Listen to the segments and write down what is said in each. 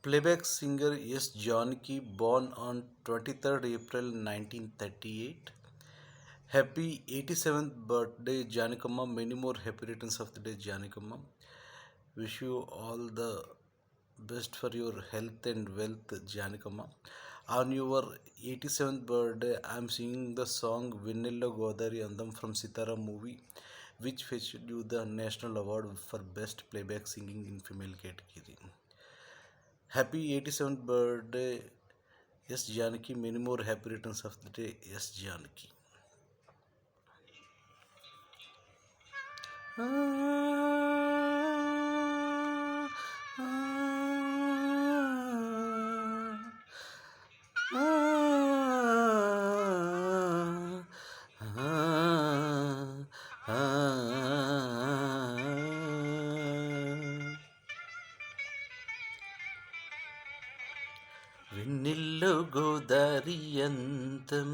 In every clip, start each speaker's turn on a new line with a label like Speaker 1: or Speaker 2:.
Speaker 1: Playback singer S. Janaki, born on 23rd April 1938. Happy 87th birthday, Janakamma. Many more happy returns of the day, Janakamma. Wish you all the best for your health and wealth, Janakamma. On your 87th birthday, I am singing the song Vinnilla Godari Andam from Sitara movie, which fetched you the National Award for Best Playback Singing in Female category. Happy 87th birthday, S. Janaki. Many more happy returns of the day, S. Janaki. వెన్నెల్లో గోదారి అంతం,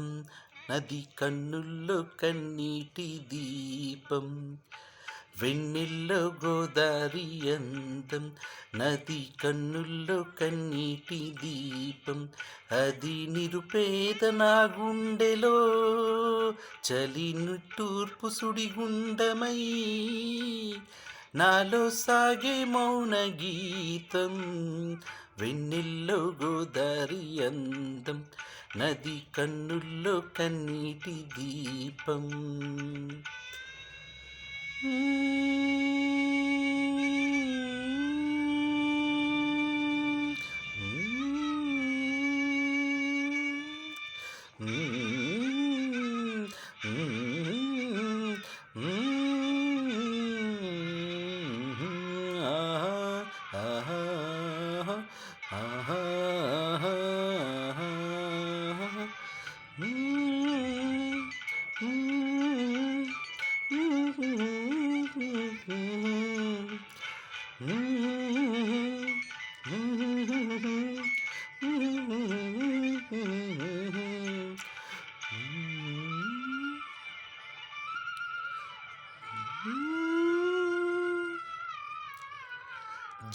Speaker 1: నది కన్నుల్లో కన్నీటి దీపం. వెన్నెల్లో గోదారి అందం, నది కన్నుల్లో కన్నీటి దీపం. అది నిరుపేద నా గుండెలో చలి నిట్టూర్పు సుడిగుండమై, నాలో సాగే మౌన గీతం. వెన్నెల్లో గోదారి అందం, నది కన్నుల్లో కన్నీటి దీపం.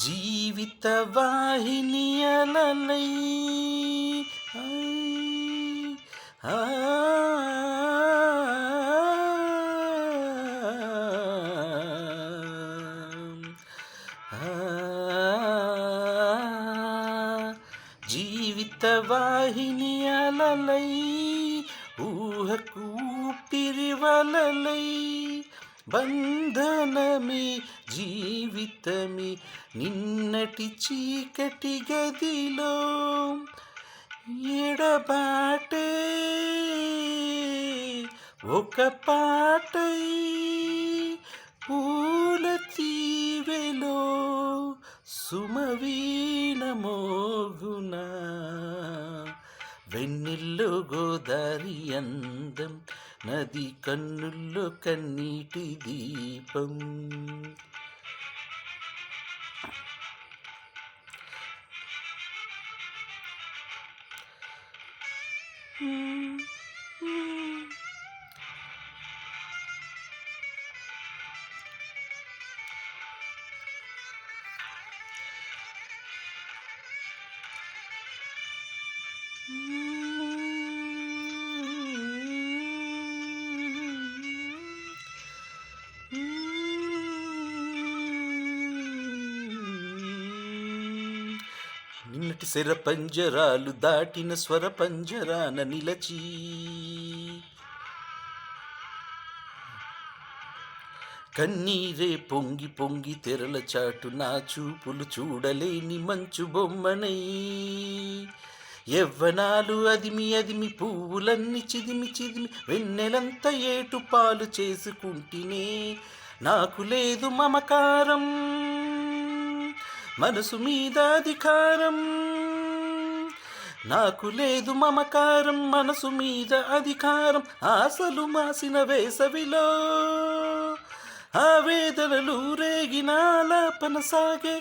Speaker 1: జీవిత వాహిని అలలై జీవిత వాహిని అలలై, ఊహకు పిరివలలై, బంధనమే జీవితమే నిన్నటి చీకటి గదిలో ఎడబాటే ఒక పాటై, పూల తీవెలో సుమవీణ మోగునా. వెన్నెల్లో గోదారి అందం, నది కన్నుల్లో కన్నీటి దీపం. నిన్నటి శర పంజరాలు దాటిన స్వర పంజరాన నిలచి, కన్నీరే పొంగి పొంగి తెరల చాటు నా చూపులు చూడలేని మంచు బొమ్మనై, యవ్వనాలు అదిమి అదిమి పువ్వులన్నీ చిదిమి చిదిమి వెన్నెలంత ఏటు పాలు చేసుకుంటేనే. నాకు లేదు మమకారం, మనసు మీద అధికారం. నాకు లేదు మమకారం, మనసు మీద అధికారం. ఆశలు మాసిన వేసవిలో ఆవేదనలు రేగిన ఆలాపన సాగే,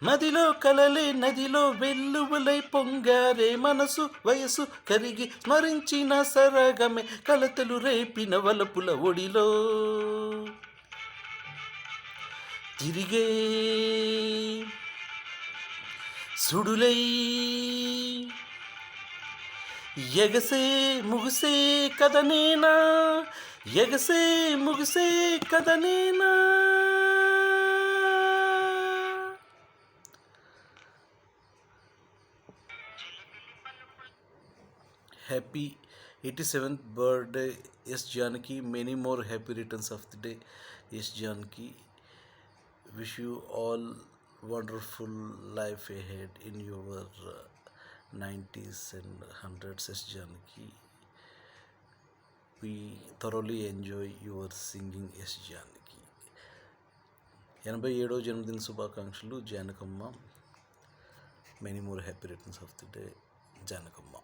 Speaker 1: మదిలో కలలే నదిలో వెల్లువలై పొంగారే. మనసు వయసు కరిగి స్మరించిన సరగమే కలతలు రేపిన వలపుల ఒడిలో తిరిగే సుడులై ఎగసే ముగిసే కదనేనా, ఎగసే ముగిసే కదనేనా. Happy 87th birthday, S. Janaki. Many more happy returns of the day, S. Janaki. Wish you all wonderful life ahead in your 90s and 100s, S. Janaki. We thoroughly enjoy your singing, S. Janaki. 87వ జన్మదిన శుభాకాంక్షలు Janakamma. Many more happy returns of the day, Janakamma.